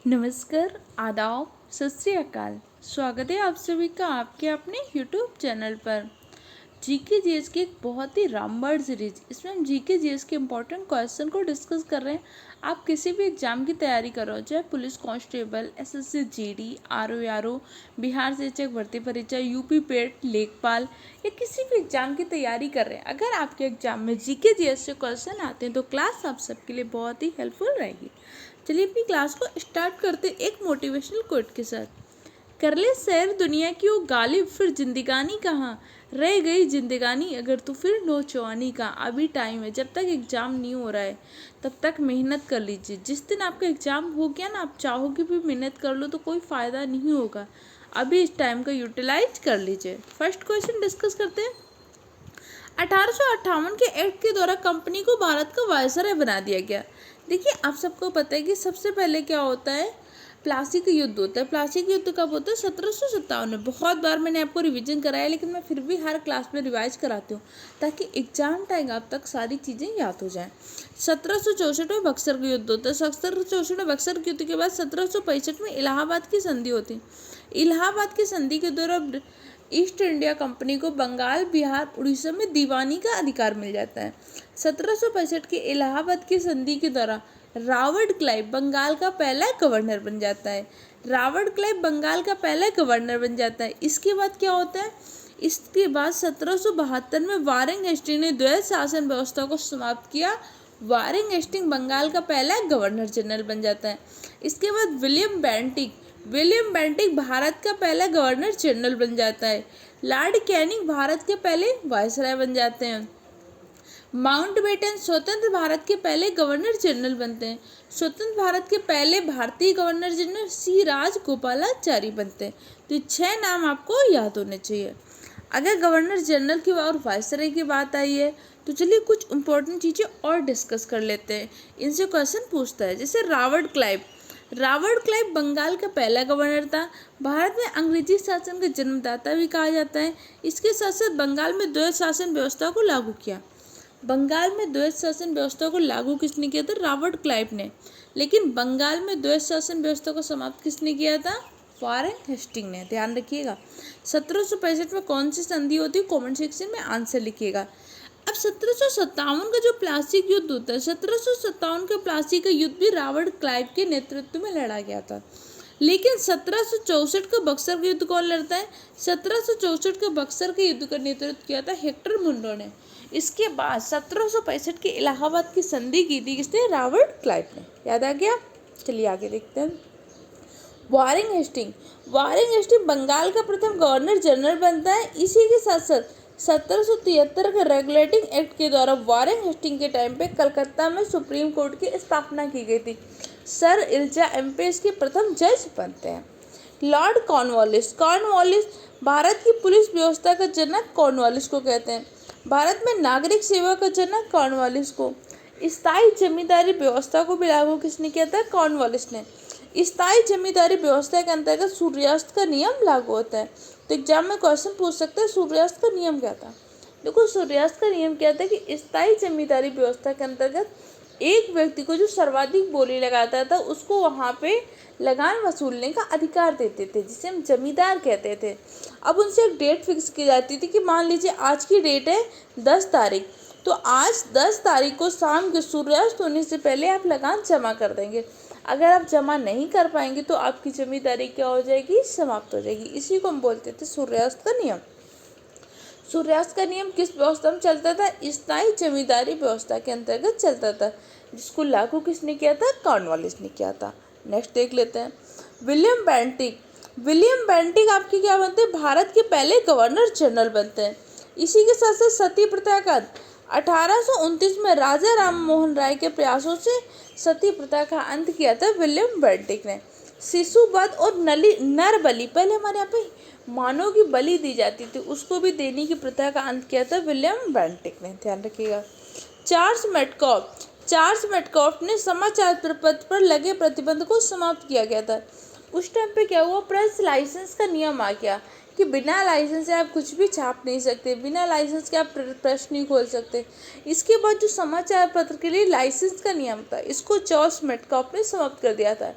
नमस्कार, आदाब, सत श्री अकाल। स्वागत है आप सभी का आपके अपने यूट्यूब चैनल पर। जीके जीएस की एक बहुत ही रामबाण सीरीज, इसमें हम जीके जीएस के इम्पोर्टेंट क्वेश्चन को डिस्कस कर रहे हैं। आप किसी भी एग्जाम की तैयारी करो, चाहे police constable, SSC GD, RO, Bihar शिक्षक भर्ती परीक्षा, यूपी पेट, लेखपाल या किसी भी एग्जाम की तैयारी कर रहे हैं, अगर आपके एग्जाम में जीके जीएस से क्वेश्चन आते हैं तो क्लास आप सबके लिए बहुत ही हेल्पफुल रहेगी। चलिए अपनी क्लास को स्टार्ट करते एक मोटिवेशनल कोट के साथ। कर ले सैर दुनिया की वो गालिब, फिर जिंदगानी कहाँ रह गई जिंदगानी, अगर तू फिर नौजवानी का। अभी टाइम है, जब तक एग्ज़ाम नहीं हो रहा है तब तक मेहनत कर लीजिए। जिस दिन आपका एग्ज़ाम हो गया ना, आप चाहोगे भी मेहनत कर लो तो कोई फ़ायदा नहीं होगा। अभी इस टाइम का यूटिलाइज कर लीजिए। फर्स्ट क्वेश्चन डिस्कस करते हैं। 1858 के एक्ट के द्वारा कंपनी को भारत का वायसराय बना दिया गया। देखिए, आप सबको पता है कि सबसे पहले क्या होता है, प्लासी का युद्ध होता है। प्लासी का युद्ध कब होता है? 1757 में। बहुत बार मैंने आपको रिवीजन कराया, लेकिन मैं फिर भी हर क्लास में रिवाइज कराती हूँ ताकि एग्जाम टाइम आप तक सारी चीज़ें याद हो जाएं। 1764 में बक्सर का युद्ध होता है। 1764 में बक्सर के युद्ध के बाद 1765 में इलाहाबाद की संधि होती है। इलाहाबाद की संधि के दौरान ईस्ट इंडिया कंपनी को बंगाल, बिहार, उड़ीसा में दीवानी का अधिकार मिल जाता है। 1765 की इलाहाबाद की संधि के द्वारा रॉबर्ट क्लाइव बंगाल का पहला गवर्नर बन जाता है। रॉबर्ट क्लाइव बंगाल का पहला गवर्नर बन जाता है। इसके बाद क्या होता है? इसके बाद 1772 में वारेन हेस्टिंग ने द्वैध शासन व्यवस्था को समाप्त किया। वारेन हेस्टिंग बंगाल का पहला गवर्नर जनरल बन जाता है। इसके बाद विलियम बेंटिक भारत का पहला गवर्नर जनरल बन जाता है। लॉर्ड कैनिंग भारत के पहले वायसराय बन जाते हैं। माउंटबेटन स्वतंत्र भारत के पहले गवर्नर जनरल बनते हैं। स्वतंत्र भारत के पहले भारतीय गवर्नर जनरल सी राजगोपालाचारी बनते हैं। तो 6 नाम आपको याद होने चाहिए। अगर गवर्नर जनरल की और वायसराय की बात आई है तो चलिए कुछ इंपॉर्टेंट चीज़ें और डिस्कस कर लेते हैं। इनसे क्वेश्चन पूछता है, जैसे रॉबर्ट क्लाइव बंगाल का पहला गवर्नर था। भारत में अंग्रेजी शासन का जन्मदाता भी कहा जाता है। इसके साथ साथ बंगाल में द्वैध शासन व्यवस्था को लागू किया। बंगाल में द्वैध शासन व्यवस्था को लागू किसने किया था? रॉबर्ट क्लाइव ने। लेकिन बंगाल में द्वैध शासन व्यवस्था को समाप्त किसने किया था? वारेन हेस्टिंग ने। ध्यान रखिएगा। 1765 में कौन सी संधि होती है? कमेंट सेक्शन में आंसर लिखिएगा। अब 1757 का जो प्लासी का युद्ध होता है, 1757 के प्लासी का युद्ध भी रॉबर्ट क्लाइव के नेतृत्व में लड़ा गया था। लेकिन 1764 का बक्सर का युद्ध कौन लड़ता है? 1764 के बक्सर के युद्ध का नेतृत्व किया था हेक्टर मुंडो ने। इसके बाद 1765 के इलाहाबाद की संधि की थी किसने? रॉबर्ट क्लाइव ने। याद आ गया? चलिए आगे देखते हैं। वारेन हेस्टिंग बंगाल का प्रथम गवर्नर जनरल बनता है। इसी के साथ साथ 1773 के रेगुलेटिंग एक्ट के द्वारा वारेन हेस्टिंग के टाइम पे कलकत्ता में सुप्रीम कोर्ट की स्थापना की गई थी। सर इल्जा एम्पेस के प्रथम जज बनते हैं। लॉर्ड कॉर्नवालिस भारत की पुलिस व्यवस्था का जनक कॉर्नवालिस को कहते हैं। भारत में नागरिक सेवा का जनक कॉर्नवालिस को। स्थायी जमींदारी व्यवस्था को भी लागू किसने किया था? कॉर्नवालिस ने। स्थायी जमींदारी व्यवस्था के अंतर्गत सूर्यास्त का नियम लागू होता है। तो एग्जाम में क्वेश्चन पूछ सकते हैं, सूर्यास्त का नियम क्या था? देखो, सूर्यास्त का नियम क्या था कि स्थायी जमींदारी व्यवस्था के अंतर्गत एक व्यक्ति को जो सर्वाधिक बोली लगाता था उसको वहाँ पे लगान वसूलने का अधिकार देते थे, जिसे हम जमींदार कहते थे। अब उनसे एक डेट फिक्स की जाती थी कि मान लीजिए आज की डेट है 10 तारीख, तो आज 10 तारीख को शाम के सूर्यास्त होने से पहले आप लगान जमा कर देंगे। अगर आप जमा नहीं कर पाएंगे तो आपकी जमींदारी क्या हो जाएगी? समाप्त हो जाएगी। इसी को हम बोलते थे सूर्यास्त का नियम। सूर्यास्त का नियम किस व्यवस्था में चलता था? स्थायी जमींदारी व्यवस्था के अंतर्गत चलता था, जिसको लागू किसने किया था? कॉर्नवालिस ने किया था। नेक्स्ट देख लेते हैं। विलियम बेंटिक आपके क्या बनते हैं? भारत के पहले गवर्नर जनरल बनते हैं। इसी के साथ साथ सती प्रथा का 1829 में राजा राम मोहन राय के प्रयासों से सती प्रथा का अंत किया था विलियम बेंटिक ने। शिशुवध और नर बलि, पहले हमारे यहाँ पे मानव की बलि दी जाती थी, उसको भी देने की प्रथा का अंत किया था विलियम बेंटिक ने। ध्यान रखिएगा। चार्ल्स मेटकॉफ ने समाचार पत्र पर लगे प्रतिबंध को समाप्त किया गया था। उस टाइम पे क्या हुआ? प्रेस लाइसेंस का नियम आ गया कि बिना लाइसेंस से आप कुछ भी छाप नहीं सकते, बिना लाइसेंस के आप प्रेस नहीं खोल सकते। इसके बाद जो समाचार पत्र के लिए लाइसेंस का नियम था, इसको चार्ल्स मेटकॉफ ने समाप्त कर दिया था।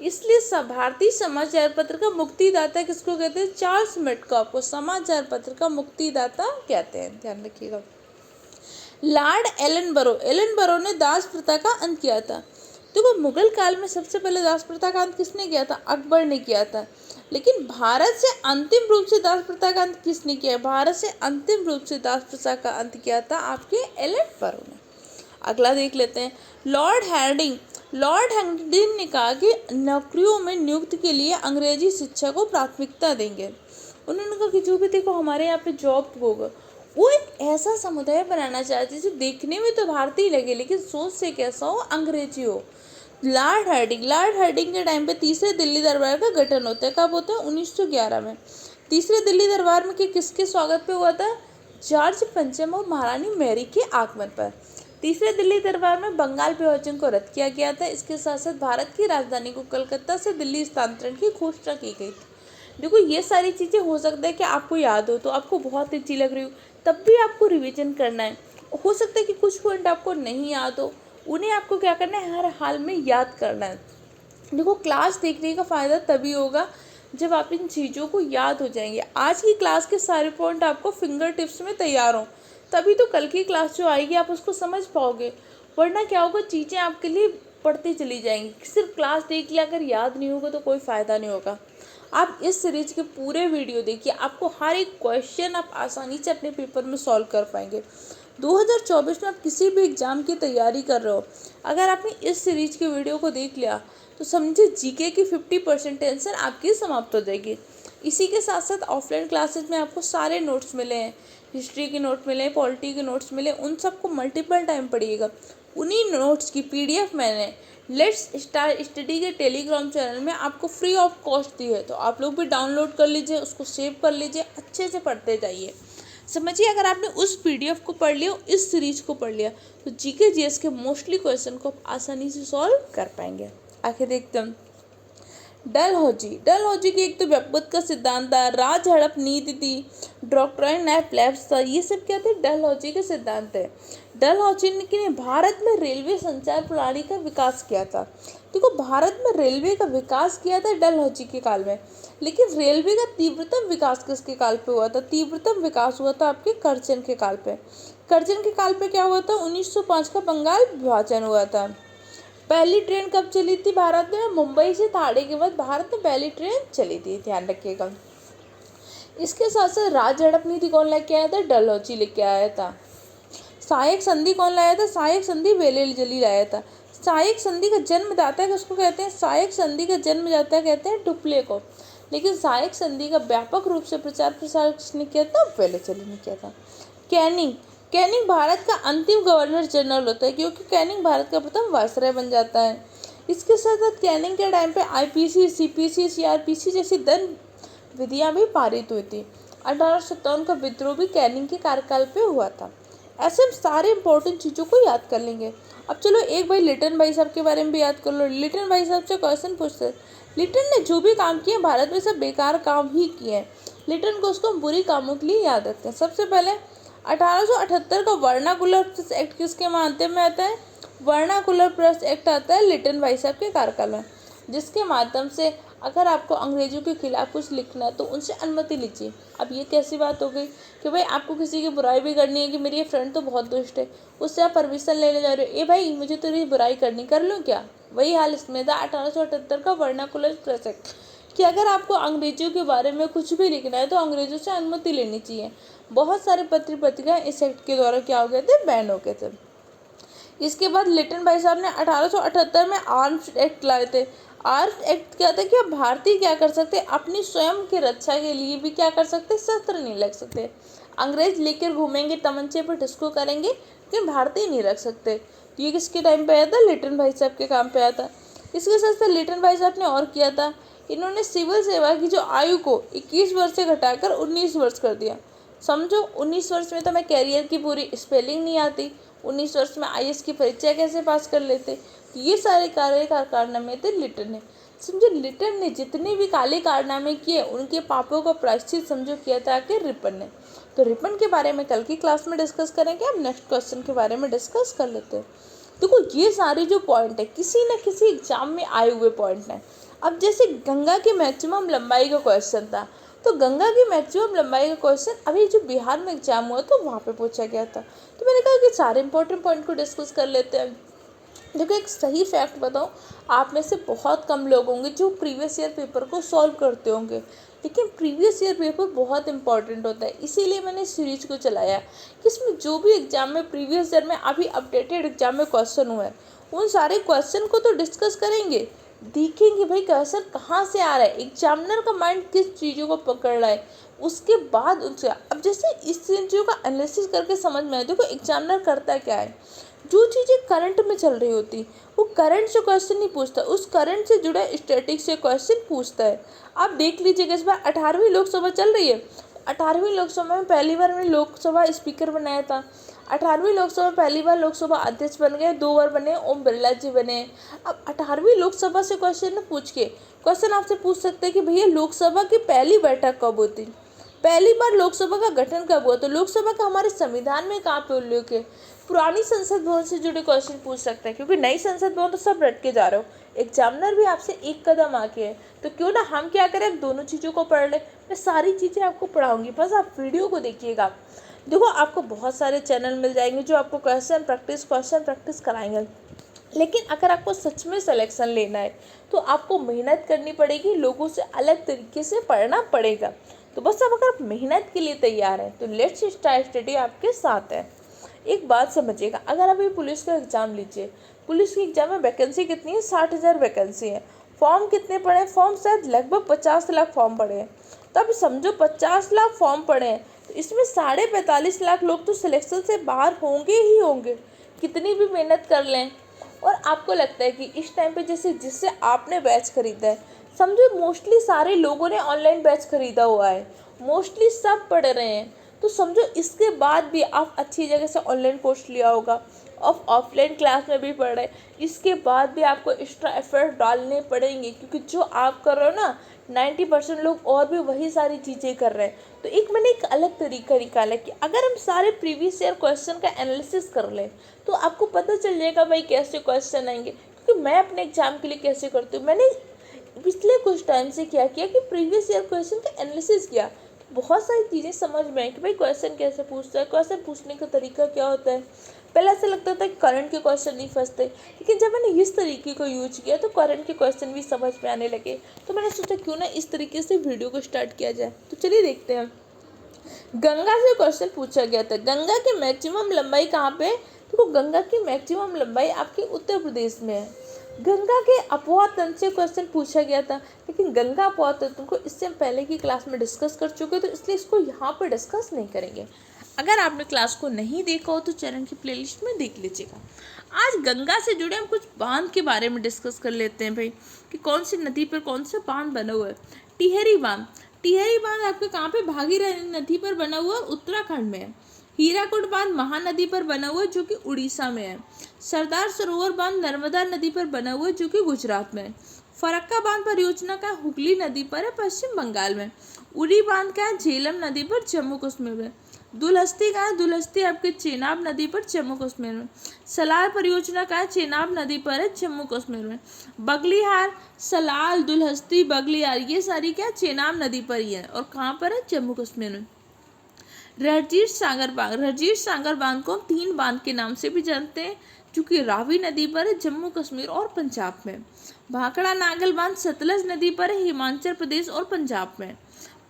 इसलिए भारतीय समाचार पत्र का मुक्तिदाता किसको कहते हैं? चार्ल्स मेडकॉफ को समाचार पत्र का मुक्तिदाता कहते हैं, ध्यान रखिएगा। लॉर्ड एलन बरो ने दास प्रथा का अंत किया था। देखो, मुगल काल में सबसे पहले दास प्रथा का अंत किसने किया था? अकबर ने किया था। लेकिन भारत से अंतिम रूप से दास प्रथा का अंत किसने किया? भारत से अंतिम रूप से दास प्रथा का अंत किया था आपके एलन बरो ने। अगला देख लेते हैं, लॉर्ड हैंडिंग ने कहा कि नौकरियों में नियुक्ति के लिए अंग्रेजी शिक्षा को प्राथमिकता देंगे। उन्होंने कहा कि जो भी देखो हमारे यहाँ पे जॉब होगा, वो एक ऐसा समुदाय बनाना चाहते जो देखने में तो भारतीय लगे लेकिन सोच से कैसा हो? अंग्रेजी हो। लॉर्ड हार्डिंग के टाइम पे तीसरे दिल्ली दरबार का गठन होता है। कब होता है? 1911 में। तीसरे दिल्ली दरबार में किसके स्वागत पे हुआ था? जॉर्ज पंचम और महारानी मैरी के आगमन पर। तीसरे दिल्ली दरबार में बंगाल विभाजन को रद्द किया गया था। इसके साथ साथ भारत की राजधानी को कलकत्ता से दिल्ली स्थानांतरण की घोषणा की गई थी। देखो, ये सारी चीज़ें हो सकता है कि आपको याद हो, तो आपको बहुत अच्छी लग रही हो, तब भी आपको रिवीजन करना है। हो सकता है कि कुछ पॉइंट आपको नहीं याद हो, उन्हें आपको क्या करना है? हर हाल में याद करना है। देखो, क्लास देखने का फ़ायदा तभी होगा जब आप इन चीज़ों को याद हो जाएंगे। आज की क्लास के सारे पॉइंट आपको फिंगर टिप्स में तैयार हों, तभी तो कल की क्लास जो आएगी आप उसको समझ पाओगे। वरना क्या होगा? चीज़ें आपके लिए पढ़ती चली जाएंगी। सिर्फ क्लास देख लिया, अगर याद नहीं होगा तो कोई फ़ायदा नहीं होगा। आप इस सीरीज के पूरे वीडियो देखिए, आपको हर एक क्वेश्चन आप आसानी से अपने पेपर में सॉल्व कर पाएंगे। 2024 में आप किसी भी एग्ज़ाम की तैयारी कर रहे हो, अगर आपने इस सीरीज के वीडियो को देख लिया तो समझे जीके की 50% टेंशन आपकी समाप्त हो जाएगी। इसी के साथ साथ ऑफलाइन क्लासेस में आपको सारे नोट्स मिले हैं, हिस्ट्री के नोट मिले, पॉलिटी के नोट्स मिले, उन सबको मल्टीपल टाइम पढ़िएगा। उन्हीं नोट्स की PDF मैंने लेट्स स्टार्ट स्टडी के टेलीग्राम चैनल में आपको फ्री ऑफ कॉस्ट दी है, तो आप लोग भी डाउनलोड कर लीजिए, उसको सेव कर लीजिए, अच्छे से पढ़ते जाइए। समझिए, अगर आपने उस PDF को पढ़ लिया, इस सीरीज को पढ़ लिया, तो जीके जीएस के मोस्टली क्वेश्चन को आप आसानी से सॉल्व कर पाएंगे। आखिर देखते हैं, डलहौजी की एक तो व्युत्पत्ति का सिद्धांत था, राज हड़प नीति थी, डॉक्ट्राइन ऑफ लैप्स था, ये सब क्या थे? डलहौजी के सिद्धांत है। डलहौजी ने भारत में रेलवे संचार प्रणाली का विकास किया था। देखो, भारत में रेलवे का विकास किया था डलहौजी के काल में, लेकिन रेलवे का तीव्रतम विकास किसके काल पे हुआ था? तीव्रतम विकास हुआ था आपके करजन के काल पे। करजन के काल पे क्या हुआ था? 1905 का बंगाल विभाजन हुआ था। पहली ट्रेन कब चली थी भारत में? मुंबई से थाने के बाद भारत में पहली ट्रेन चली थी, ध्यान रखिएगा। इसके साथ साथ राज हड़प नीति कौन लेके आया था? डलहौजी लेके आया था। सहायक संधि कौन लाया था? सहायक संधि वेलेजली लाया था। सहायक संधि का जन्मदाता किसको कहते हैं? सहायक संधि का जन्मदाता कहते हैं डुप्ले को। लेकिन सहायक संधि का व्यापक रूप से प्रचार प्रसार किसने किया था? वेलेजली ने किया था। कैनिंग भारत का अंतिम गवर्नर जनरल होता है, क्योंकि कैनिंग भारत का प्रथम वायसराय बन जाता है। इसके साथ साथ कैनिंग के टाइम पे IPC, CPC, CRPC जैसी दंड विधियाँ भी पारित हुई थी। 1857 का विद्रोह भी कैनिंग के कार्यकाल पे हुआ था। ऐसे हम सारे इंपॉर्टेंट चीज़ों को याद कर लेंगे। अब चलो एक भाई लिटन भाई साहब के बारे में भी याद कर लो। लिटन भाई साहब से क्वेश्चन पूछते हैं, लिटन ने जो भी काम किए भारत में सब बेकार काम ही किए हैं। लिटन को उसको बुरी कामों के लिए याद रखते हैं। सबसे पहले 1878 का वर्नाकुलर प्रेस एक्ट किसके माध्यम में आता है? वर्नाकुलर प्रेस एक्ट आता है लिटन भाई साहब के कार्यकाल में, जिसके माध्यम से अगर आपको अंग्रेजों के खिलाफ कुछ लिखना है तो उनसे अनुमति लीजिए। अब ये कैसी बात हो गई कि भाई आपको किसी की बुराई भी करनी है कि मेरी ये फ्रेंड तो बहुत दुष्ट है, उससे आप परमिशन लेने जा रहे हो, ए भाई मुझे तेरी बुराई करनी, कर लूँ क्या? वही हाल इसमें था 1878 का वर्नाकुलर प्रेस एक्ट, कि अगर आपको अंग्रेजों के बारे में कुछ भी लिखना है तो अंग्रेजों से अनुमति लेनी चाहिए। बहुत सारे पत्र पत्रिकाएं इस एक्ट के द्वारा क्या हो गए थे? बैन हो गए थे। इसके बाद लिटन भाई साहब ने 1878 में आर्म्स एक्ट लाए थे। आर्म्स एक्ट क्या था कि भारतीय क्या कर सकते, अपनी स्वयं की रक्षा के लिए भी क्या कर सकते, शस्त्र नहीं रख सकते। अंग्रेज लेकर घूमेंगे, तमंचे पर डिस्को करेंगे, लेकिन भारतीय नहीं रख सकते। ये किसके टाइम पे आया था? लिटन भाई साहब के काम पे आया था। इसके साथ साथ लिटन भाई साहब ने और किया था, इन्होंने सिविल सेवा की जो आयु को 21 वर्ष से घटाकर 19 वर्ष कर दिया। समझो, 19 वर्ष में तो मैं कैरियर की पूरी स्पेलिंग नहीं आती, 19 वर्ष में IAS की परीक्षा कैसे पास कर लेते? ये सारे कारनामे थे लिटन ने। समझो, लिटन ने जितने भी काले कारनामे किए उनके पापों का प्रायश्चित समझो किया था कि रिपन ने। तो रिपन के बारे में कल की क्लास में डिस्कस करेंगे। अब नेक्स्ट क्वेश्चन के बारे में डिस्कस कर लेते हैं। देखो, ये सारे जो पॉइंट है किसी न किसी एग्जाम में आए हुए पॉइंट हैं। अब जैसे गंगा की मैक्सिमम लंबाई का क्वेश्चन था, तो गंगा की मैक्सिमम लंबाई का क्वेश्चन अभी जो बिहार में एग्जाम हुआ तो वहाँ पे पूछा गया था। तो मैंने कहा कि सारे इंपॉर्टेंट पॉइंट को डिस्कस कर लेते हैं। देखो एक सही फैक्ट बताऊँ, आप में से बहुत कम लोग होंगे जो प्रीवियस ईयर पेपर को सॉल्व करते होंगे, लेकिन प्रीवियस ईयर पेपर बहुत इंपॉर्टेंट होता है। इसीलिए मैंने इस सीरीज को चलाया कि इसमें जो भी एग्जाम में प्रीवियस ईयर में अभी अपडेटेड एग्जाम में क्वेश्चन हुए हैं, उन सारे क्वेश्चन को तो डिस्कस करेंगे, देखेंगे भाई क्वेश्चन कहाँ से आ रहा है, एग्जामिनर का माइंड किस चीज़ों को पकड़ रहा है, उसके बाद उनसे अब जैसे इस चीज़ों का एनालिसिस करके समझ में आए। देखो एग्जामिनर करता क्या है, जो चीज़ें करंट में चल रही होती वो करंट से क्वेश्चन नहीं पूछता, उस करंट से जुड़े स्टैटिक्स से क्वेश्चन पूछता है। आप देख लीजिएगा इस बार 18वीं लोकसभा चल रही है, 18वीं लोकसभा में पहली बार मैंने लोकसभा स्पीकर बनाया था, 18वीं लोकसभा में पहली बार लोकसभा अध्यक्ष बन गए, 2 बार बने ओम बिरला जी बने। अब 18वीं लोकसभा से क्वेश्चन पूछ के क्वेश्चन आपसे पूछ सकते हैं कि भैया लोकसभा की पहली बैठक कब होती, पहली बार लोकसभा का गठन कब हुआ, तो लोकसभा का हमारे संविधान में कहाँ पे उल्लेख है। पुरानी संसद भवन से जुड़े क्वेश्चन पूछ सकते हैं, क्योंकि नई संसद भवन तो सब रट के जा रहे हो, एग्जामिनर भी आपसे एक कदम आके है, तो क्यों ना हम क्या करें, दोनों चीज़ों को पढ़ लें। मैं सारी चीज़ें आपको पढ़ाऊंगी, बस आप वीडियो को देखिएगा। देखो आपको बहुत सारे चैनल मिल जाएंगे जो आपको क्वेश्चन प्रैक्टिस कराएंगे, लेकिन अगर आपको सच में सिलेक्शन लेना है तो आपको मेहनत करनी पड़ेगी, लोगों से अलग तरीके से पढ़ना पड़ेगा। तो बस अब अगर मेहनत के लिए तैयार हैं तो लेट्स स्टार्ट स्टडी आपके साथ है। एक बात समझिएगा, अगर अभी पुलिस का एग्ज़ाम लीजिए, पुलिस की एग्ज़ाम में वैकेंसी कितनी है, 60,000 वैकेंसी है। फॉर्म कितने पड़े हैं, फॉर्म शायद लगभग 50 लाख फॉर्म पड़े हैं। तो अब समझो 50 लाख फॉर्म पड़े हैं, तो इसमें 45.5 लाख लोग तो सिलेक्शन से बाहर होंगे ही होंगे, कितनी भी मेहनत कर लें। और आपको लगता है कि इस टाइम पे जैसे जिससे आपने बैच खरीदा है, समझो मोस्टली सारे लोगों ने ऑनलाइन बैच खरीदा हुआ है, मोस्टली सब पढ़ रहे हैं, तो समझो इसके बाद भी आप अच्छी जगह से ऑनलाइन कोर्स लिया होगा और ऑफलाइन क्लास में भी पढ़ रहे हैं, इसके बाद भी आपको एक्स्ट्रा एफर्ट डालने पड़ेंगे, क्योंकि जो आप कर रहे हो ना 90% लोग और भी वही सारी चीज़ें कर रहे हैं। तो मैंने एक अलग तरीका निकाला कि अगर हम सारे प्रीवियस ईयर क्वेश्चन का एनालिसिस कर लें तो आपको पता चल जाएगा भाई कैसे क्वेश्चन आएंगे। क्योंकि मैं अपने एग्जाम के लिए कैसे करती हूँ, मैंने पिछले कुछ टाइम से क्या किया कि प्रीवियस ईयर क्वेश्चन का एनालिसिस किया, तो बहुत सारी चीज़ें समझ में आई कि भाई क्वेश्चन कैसे पूछता है, क्वेश्चन पूछने का तरीका क्या होता है। पहले ऐसा लगता था कि करंट के क्वेश्चन नहीं फंसते, लेकिन जब मैंने इस तरीके को यूज किया तो करंट के क्वेश्चन भी समझ में आने लगे। तो मैंने सोचा क्यों ना इस तरीके से वीडियो को स्टार्ट किया जाए। तो चलिए देखते हैं। गंगा से क्वेश्चन पूछा गया था, गंगा की मैक्सिमम लंबाई कहाँ पे है, तो गंगा की मैक्सिमम लंबाई आपके उत्तर प्रदेश में है। गंगा के अपवाह तंत्र से क्वेश्चन पूछा गया था, लेकिन गंगा अपवाह तंत्र को इससे हम पहले की क्लास में डिस्कस कर चुके, तो इसलिए इसको यहाँ पर डिस्कस नहीं करेंगे। अगर आपने क्लास को नहीं देखा हो तो चैनल की प्लेलिस्ट में देख लीजिएगा। आज गंगा से जुड़े हम कुछ बांध के बारे में डिस्कस कर लेते हैं भाई, कि कौन सी नदी पर कौन सा बांध बना हुआ है। टिहरी बांध, टिहरी बांध आपके कहाँ पे, भागीरथी नदी पर बना हुआ है, उत्तराखंड में है। हीराकुड बांध महानदी पर बना हुआ है जो कि उड़ीसा में है। सरदार सरोवर बांध नर्मदा नदी पर बना हुआ है जो कि गुजरात में है। फरक्का बांध परियोजना का हुगली नदी पर है, पश्चिम बंगाल में। उरी बांध का है झेलम नदी पर, जम्मू कश्मीर में। दुलहस्ती का है, दुलहस्ती आपके चेनाब नदी पर, जम्मू कश्मीर में। सलाल परियोजना का है, चेनाब नदी पर है, जम्मू कश्मीर में। बगलिहार, सलाल, दुलहस्ती, बगलिहार ये सारी क्या चेनाब नदी पर ही है, और कहाँ पर है, जम्मू कश्मीर में। रणजीत सागर बांध, रणजीत सागर बांध को 3 बांध के नाम से भी जानते हैं, जो कि रावी नदी पर है, जम्मू कश्मीर और पंजाब में। भाखड़ा नागल बांध सतलज नदी पर है, हिमाचल प्रदेश और पंजाब में।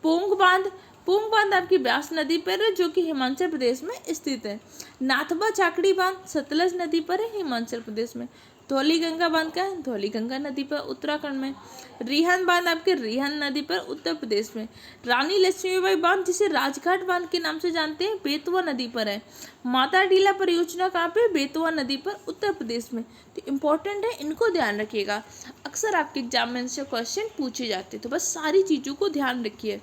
पोंग बांध, पोंग बांध आपकी ब्यास नदी पर है जो कि हिमाचल प्रदेश में स्थित है। नाथबा चाकड़ी बांध सतलज नदी पर है, हिमाचल प्रदेश में। धौली गंगा बांध का है, धौली गंगा नदी पर, उत्तराखंड में। रिहन बांध आपके रिहन नदी पर, उत्तर प्रदेश में। रानी लक्ष्मीबाई बांध जिसे राजघाट बांध के नाम से जानते हैं, बेतवा नदी पर है। माता टीला परियोजना कहाँ पे, बेतवा नदी पर, उत्तर प्रदेश में। तो इम्पोर्टेंट है, इनको ध्यान रखिएगा, अक्सर आपके एग्जाम में इनसे क्वेश्चन पूछे जाते हैं, तो बस सारी चीज़ों को ध्यान रखिए।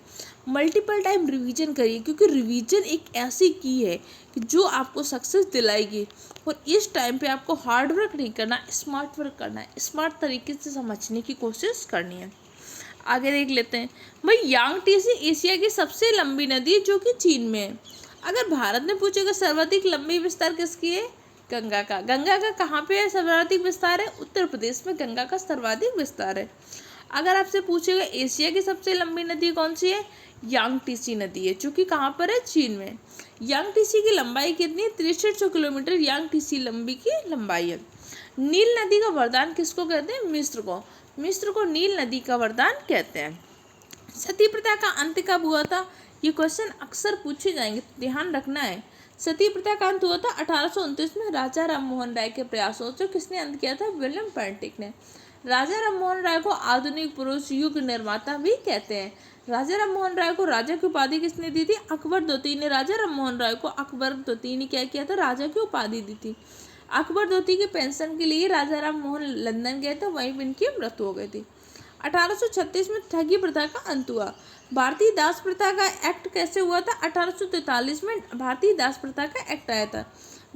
मल्टीपल टाइम रिवीजन करिए, क्योंकि रिवीजन एक ऐसी की है कि जो आपको सक्सेस दिलाएगी। और इस टाइम पे आपको हार्ड वर्क नहीं करना, स्मार्ट वर्क करना है, स्मार्ट तरीके से समझने की कोशिश करनी है। आगे देख लेते हैं भाई, यांगटीसी एशिया की सबसे लंबी नदी है जो कि चीन में है। अगर भारत में पूछेगा सर्वाधिक लंबी विस्तार किसकी है, गंगा का। गंगा का कहाँ पे है सर्वाधिक विस्तार है, उत्तर प्रदेश में गंगा का सर्वाधिक विस्तार है। अगर आपसे पूछेगा एशिया की सबसे लंबी नदी कौन सी है, यांगटीसी नदी है, जो कि कहाँ पर है, चीन में। यांगटीसी की लंबाई कितनी है, 6300 किलोमीटर यांगटीसी लंबी की लंबाई है। नील नदी का वरदान किसको कहते हैं, मिस्र को। मिस्र को नील नदी का वरदान कहते हैं। सती प्रथा का अंत कब हुआ था, ये क्वेश्चन अक्सर पूछे जाएंगे, तो ध्यान रखना है। सती प्रथा का अंत हुआ था 1829 में राजा राम मोहन राय के प्रयासों से। किसने अंत किया था, विलियम पेंटिक ने। राजा राम मोहन राय को आधुनिक पुरुष युग निर्माता भी कहते हैं। राजा राम मोहन राय को राजा की उपाधि किसने दी थी, अकबर द्वितीय ने राजा राम मोहन राय को, अकबर द्वितीय ने क्या किया था, राजा की उपाधि दी थी। अकबर द्वितीय की पेंशन के लिए राजा राम मोहन लंदन गए थे, वहीं पर इनकी मृत्यु हो गई थी। 1836 में ठगी प्रथा का अंत हुआ। भारतीय दास प्रथा का एक्ट कैसे हुआ था, 1843 में भारतीय दास प्रथा का एक्ट आया था।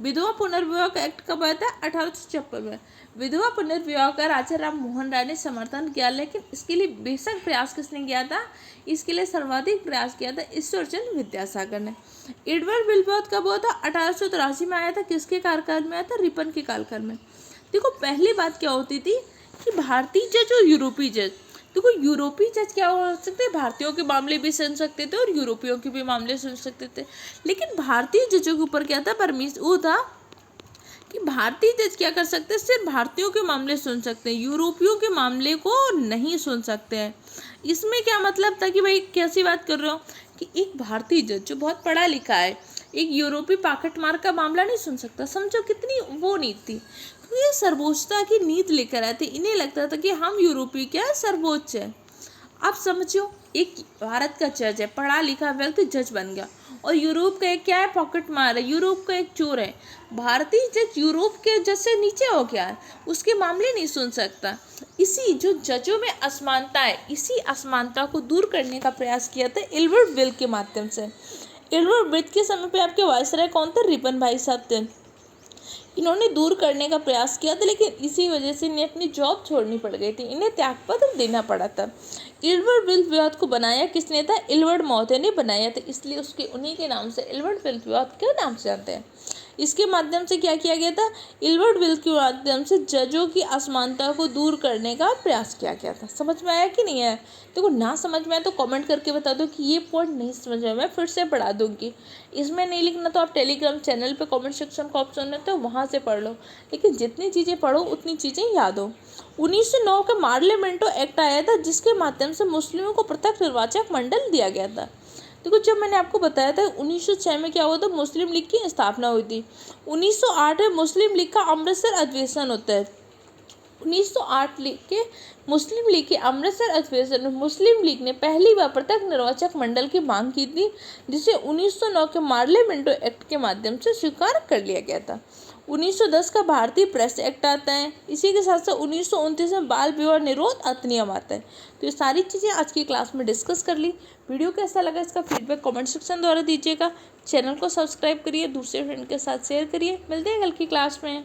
विधवा पुनर्विवाह का एक्ट कब आया था, 1856 में। विधवा पुनर्विवाह का राजा राम मोहन राय ने समर्थन किया, लेकिन इसके लिए बेशक प्रयास किसने किया था, इसके लिए सर्वाधिक प्रयास किया था ईश्वरचंद्र विद्यासागर ने। एडवर्ड विल्बर्ट कब हुआ था, 1883 में आया था। किसके कार्यकाल में आया था, रिपन के कार्यकाल में। देखो पहली बात क्या होती थी कि भारतीय जज और यूरोपीय जज, देखो यूरोपीय जज क्या हो सकते, भारतीयों के मामले भी सुन सकते थे और यूरोपियों के भी मामले सुन सकते थे। लेकिन भारतीय जजों के ऊपर क्या था, परमिशन वो था कि भारतीय जज क्या कर सकते हैं, सिर्फ भारतीयों के मामले सुन सकते हैं, यूरोपियों के मामले को नहीं सुन सकते हैं। इसमें क्या मतलब था कि भाई कैसी बात कर रहे हो कि एक भारतीय जज जो बहुत पढ़ा लिखा है, एक यूरोपीय पॉकेट मार का मामला नहीं सुन सकता। समझो कितनी वो नीति थी, ये सर्वोच्चता की नीति लेकर आए थे। इन्हें लगता था कि हम यूरोपीय क्या है, सर्वोच्च है। अब समझो एक भारत का जज है, पढ़ा लिखा व्यक्ति जज बन गया, और यूरोप का एक क्या है, पॉकेट मार है, यूरोप का एक चोर है। भारतीय जज यूरोप के जज से नीचे हो गया है, उसके मामले नहीं सुन सकता। इसी जो जजों में असमानता है, इसी असमानता को दूर करने का प्रयास किया था एडवर्ड विल के माध्यम से। एडवर्ड विल के समय पे आपके वायसराय कौन थे, रिपन भाई साहब थे। इन्होंने दूर करने का प्रयास किया था, लेकिन इसी वजह से इन्हें अपनी जॉब छोड़नी पड़ गई थी, इन्हें त्यागपत्र देना पड़ा था। एडवर्ड विल विवाद को बनाया किसने था, एडवर्ड मौथे ने बनाया था, इसलिए उसके उन्हीं के नाम से एडवर्ड विल विवाद के नाम से जानते हैं। इसके माध्यम से क्या किया गया था, एडवर्ड विल के माध्यम से जजों की असमानता को दूर करने का प्रयास किया गया था। समझ में आया कि नहीं आया, देखो ना समझ में आया तो कमेंट करके बता दो कि ये पॉइंट नहीं समझ में, मैं फिर से पढ़ा दूंगी। इसमें नहीं लिखना तो आप टेलीग्राम चैनल पे कमेंट सेक्शन का ऑप्शन है तो वहाँ से पढ़ लो, लेकिन जितनी चीज़ें पढ़ो उतनी चीज़ें याद हो। 1909 का मार्लियामेंटो एक्ट आया था, जिसके माध्यम से मुस्लिमों को पृथक निर्वाचक मंडल दिया गया था। देखो जब मैंने आपको बताया था 1906 में क्या हुआ था, मुस्लिम लीग की स्थापना हुई थी। 1908 में मुस्लिम लीग का अमृतसर अधिवेशन होता है। 1908 के मुस्लिम लीग के अमृतसर अधिवेशन में मुस्लिम लीग ने पहली बार पृथक निर्वाचक मंडल की मांग की थी, जिसे 1909 के मार्लियामेंटो एक्ट के माध्यम से स्वीकार कर लिया गया था। 1910 का भारतीय प्रेस एक्ट आता है। इसी के साथ साथ 1929 में बाल विवाह निरोध अधिनियम आता है। तो ये सारी चीज़ें आज की क्लास में डिस्कस कर ली। वीडियो कैसा लगा इसका फीडबैक कमेंट सेक्शन द्वारा दीजिएगा। चैनल को सब्सक्राइब करिए, दूसरे फ्रेंड के साथ शेयर करिए। मिलते हैं कल की क्लास में।